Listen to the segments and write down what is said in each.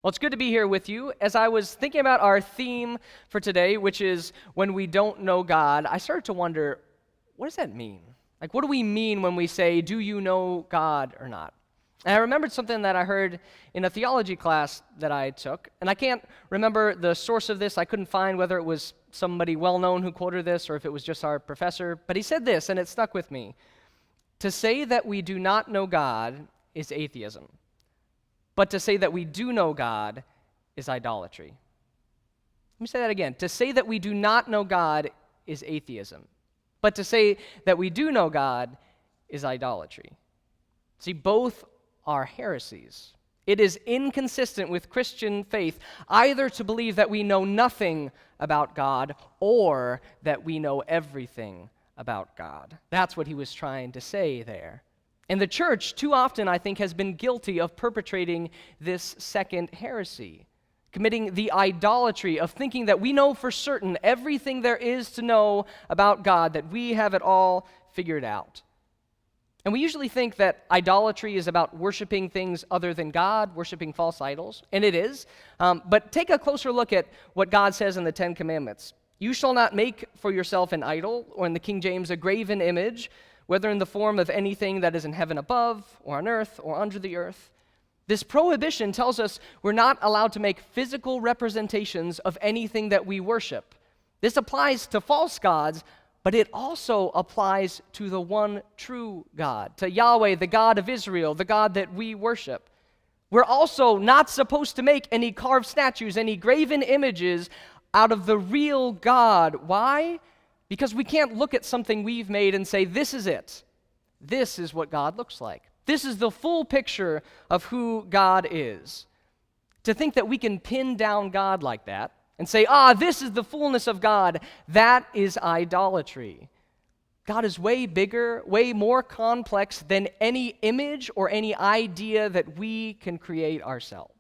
Well, it's good to be here with you. As I was thinking about our theme for today, which is when we don't know God, I started to wonder, what does that mean? Like, what do we mean when we say, do you know God or not? And I remembered something that I heard in a theology class that I took, and I can't remember the source of this. I couldn't find whether it was somebody well-known who quoted this or if it was just our professor, but he said this, and it stuck with me. To say that we do not know God is atheism. But to say that we do know God is idolatry. Let me say that again. To say that we do not know God is atheism. But to say that we do know God is idolatry. See, both are heresies. It is inconsistent with Christian faith either to believe that we know nothing about God or that we know everything about God. That's what he was trying to say there. And the church, too often, I think, has been guilty of perpetrating this second heresy, committing the idolatry of thinking that we know for certain everything there is to know about God, that we have it all figured out. And we usually think that idolatry is about worshiping things other than God, worshiping false idols, and it is. But take a closer look at what God says in the Ten Commandments. You shall not make for yourself an idol, or in the King James, a graven image, whether in the form of anything that is in heaven above, or on earth, or under the earth. This prohibition tells us we're not allowed to make physical representations of anything that we worship. This applies to false gods, but it also applies to the one true God, to Yahweh, the God of Israel, the God that we worship. We're also not supposed to make any carved statues, any graven images out of the real God. Why? Because we can't look at something we've made and say, this is it. This is what God looks like. This is the full picture of who God is. To think that we can pin down God like that and say, this is the fullness of God, that is idolatry. God is way bigger, way more complex than any image or any idea that we can create ourselves.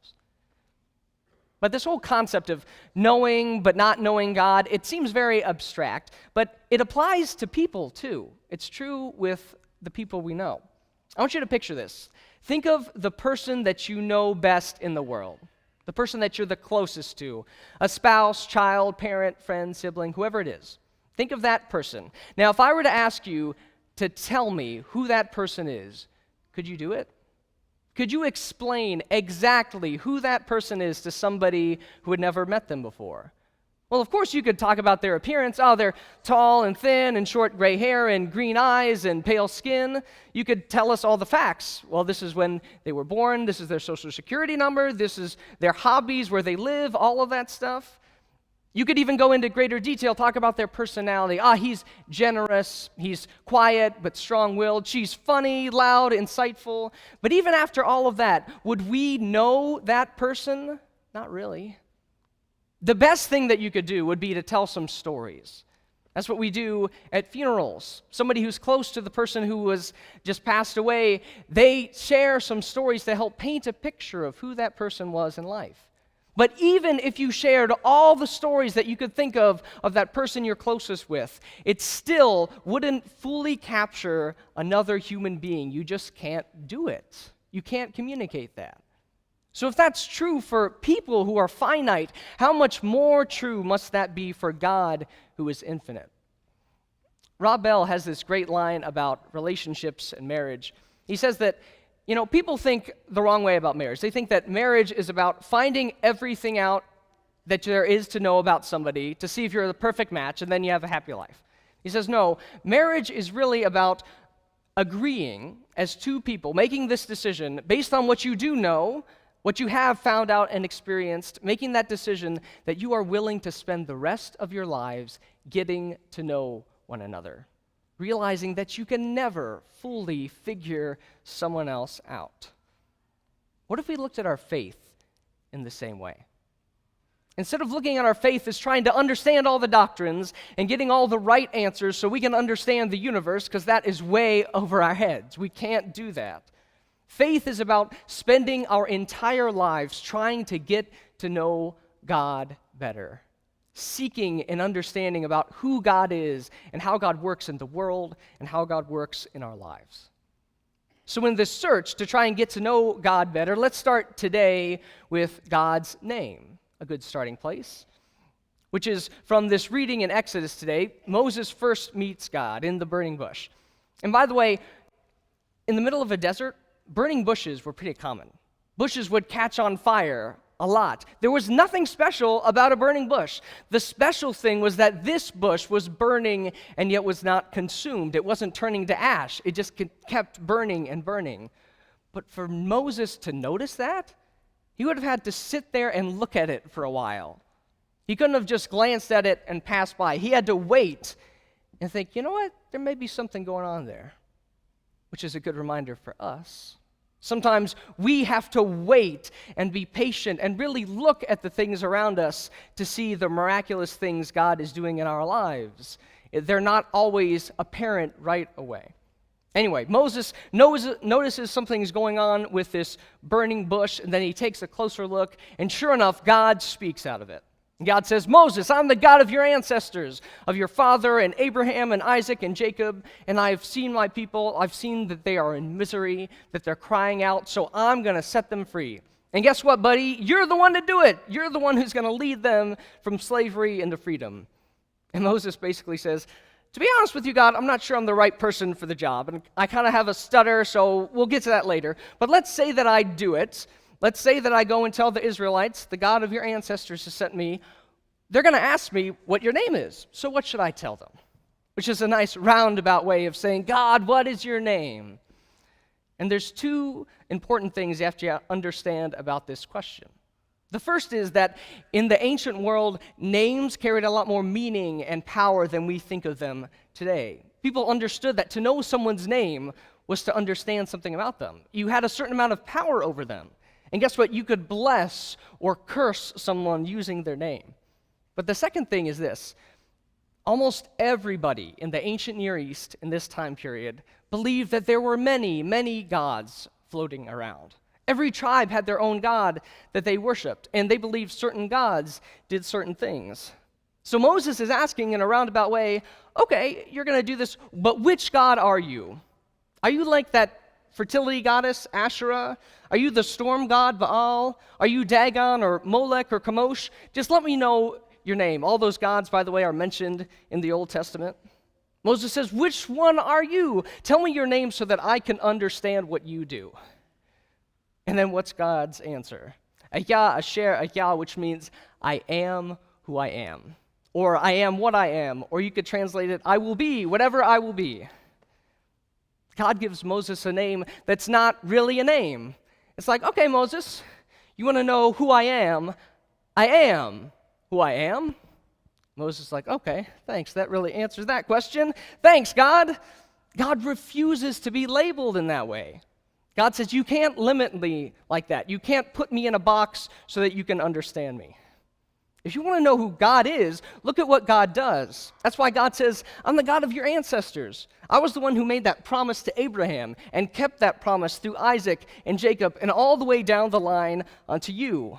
But this whole concept of knowing but not knowing God, it seems very abstract, but it applies to people too. It's true with the people we know. I want you to picture this. Think of the person that you know best in the world, the person that you're the closest to, a spouse, child, parent, friend, sibling, whoever it is. Think of that person. Now, if I were to ask you to tell me who that person is, could you do it? Could you explain exactly who that person is to somebody who had never met them before? Well, of course, you could talk about their appearance. They're tall and thin and short gray hair and green eyes and pale skin. You could tell us all the facts. Well, this is when they were born. This is their social security number. This is their hobbies, where they live, all of that stuff. You could even go into greater detail, talk about their personality. He's generous, he's quiet but strong-willed. She's funny, loud, insightful. But even after all of that, would we know that person? Not really. The best thing that you could do would be to tell some stories. That's what we do at funerals. Somebody who's close to the person who was just passed away, they share some stories to help paint a picture of who that person was in life. But even if you shared all the stories that you could think of that person you're closest with, it still wouldn't fully capture another human being. You just can't do it. You can't communicate that. So if that's true for people who are finite, how much more true must that be for God who is infinite? Rob Bell has this great line about relationships and marriage. He says that people think the wrong way about marriage. They think that marriage is about finding everything out that there is to know about somebody to see if you're the perfect match, and then you have a happy life. He says, no, marriage is really about agreeing as two people, making this decision based on what you do know, what you have found out and experienced, making that decision that you are willing to spend the rest of your lives getting to know one another, realizing that you can never fully figure someone else out. What if we looked at our faith in the same way? Instead of looking at our faith as trying to understand all the doctrines and getting all the right answers so we can understand the universe, because that is way over our heads. We can't do that. Faith is about spending our entire lives trying to get to know God better, seeking and understanding about who God is and how God works in the world and how God works in our lives. So in this search to try and get to know God better, let's start today with God's name, a good starting place, which is from this reading in Exodus today. Moses first meets God in the burning bush. And by the way, in the middle of a desert, burning bushes were pretty common. Bushes would catch on fire a lot. There was nothing special about a burning bush. The special thing was that this bush was burning and yet was not consumed. It wasn't turning to ash. It just kept burning and burning. But for Moses to notice that, he would have had to sit there and look at it for a while. He couldn't have just glanced at it and passed by. He had to wait and think, you know what? There may be something going on there, which is a good reminder for us. Sometimes we have to wait and be patient and really look at the things around us to see the miraculous things God is doing in our lives. They're not always apparent right away. Anyway, Moses notices something's going on with this burning bush, and then he takes a closer look, and sure enough, God speaks out of it. God says, Moses, I'm the God of your ancestors, of your father and Abraham and Isaac and Jacob, and I've seen my people. I've seen that they are in misery, that they're crying out, so I'm going to set them free. And guess what, buddy? You're the one to do it. You're the one who's going to lead them from slavery into freedom. And Moses basically says, to be honest with you, God, I'm not sure I'm the right person for the job, and I kind of have a stutter, so we'll get to that later. But let's say that I do it. Let's say that I go and tell the Israelites, the God of your ancestors has sent me. They're going to ask me what your name is. So what should I tell them? Which is a nice roundabout way of saying, God, what is your name? And there's two important things you have to understand about this question. The first is that in the ancient world, names carried a lot more meaning and power than we think of them today. People understood that to know someone's name was to understand something about them. You had a certain amount of power over them. And guess what? You could bless or curse someone using their name. But the second thing is this. Almost everybody in the ancient Near East in this time period believed that there were many, many gods floating around. Every tribe had their own god that they worshiped, and they believed certain gods did certain things. So Moses is asking in a roundabout way, okay, you're going to do this, but which god are you? Are you like that fertility goddess, Asherah? Are you the storm god, Baal? Are you Dagon or Molech or Chemosh? Just let me know your name. All those gods, by the way, are mentioned in the Old Testament. Moses says, which one are you? Tell me your name so that I can understand what you do. And then what's God's answer? Ayah, Asher, Ayah, which means I am who I am. Or I am what I am. Or you could translate it, I will be whatever I will be. God gives Moses a name that's not really a name. It's like, okay, Moses, you want to know who I am? I am who I am. Moses is like, okay, thanks. That really answers that question. Thanks, God. God refuses to be labeled in that way. God says, you can't limit me like that. You can't put me in a box so that you can understand me. If you want to know who God is, look at what God does. That's why God says, I'm the God of your ancestors. I was the one who made that promise to Abraham and kept that promise through Isaac and Jacob and all the way down the line unto you.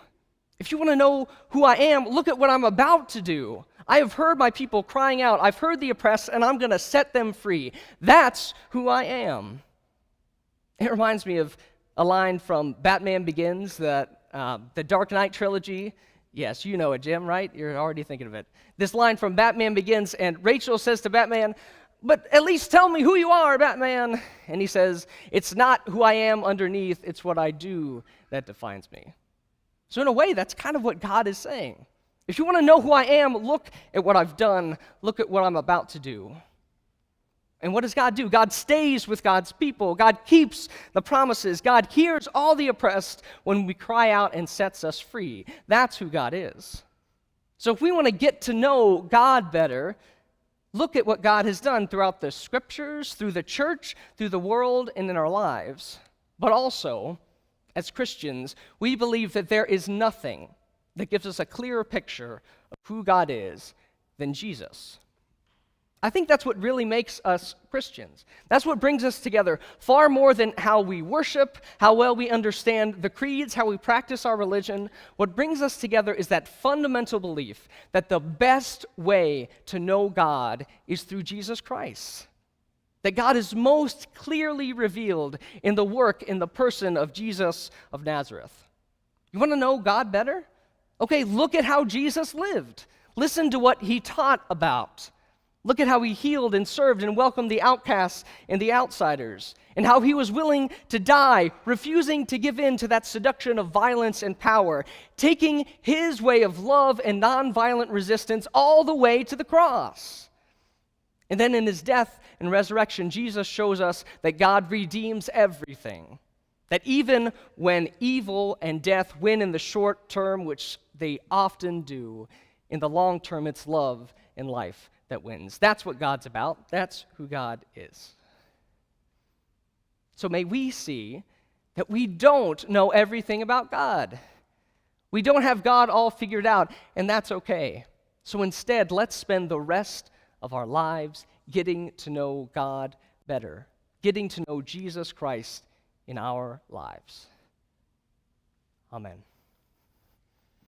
If you want to know who I am, look at what I'm about to do. I have heard my people crying out. I've heard the oppressed, and I'm going to set them free. That's who I am. It reminds me of a line from Batman Begins, the Dark Knight trilogy. Yes, you know it, Jim, right? You're already thinking of it. This line from Batman Begins, and Rachel says to Batman, but at least tell me who you are, Batman. And he says, it's not who I am underneath, it's what I do that defines me. So in a way, that's kind of what God is saying. If you want to know who I am, look at what I've done. Look at what I'm about to do. And what does God do? God stays with God's people. God keeps the promises. God hears all the oppressed when we cry out and sets us free. That's who God is. So if we want to get to know God better, look at what God has done throughout the scriptures, through the church, through the world, and in our lives. But also, as Christians, we believe that there is nothing that gives us a clearer picture of who God is than Jesus. I think that's what really makes us Christians. That's what brings us together, far more than how we worship, how well we understand the creeds, how we practice our religion. What brings us together is that fundamental belief that the best way to know God is through Jesus Christ. that God is most clearly revealed in the work, in the person of Jesus of Nazareth. You want to know God better? Okay, look at how Jesus lived. Listen to what he taught about. Look at how he healed and served and welcomed the outcasts and the outsiders, and how he was willing to die, refusing to give in to that seduction of violence and power, taking his way of love and nonviolent resistance all the way to the cross. And then in his death and resurrection, Jesus shows us that God redeems everything. That even when evil and death win in the short term, which they often do, in the long term, it's love and life that wins. That's what God's about. That's who God is. So may we see that we don't know everything about God. We don't have God all figured out, and that's okay. So instead, let's spend the rest of our lives getting to know God better, getting to know Jesus Christ in our lives. Amen.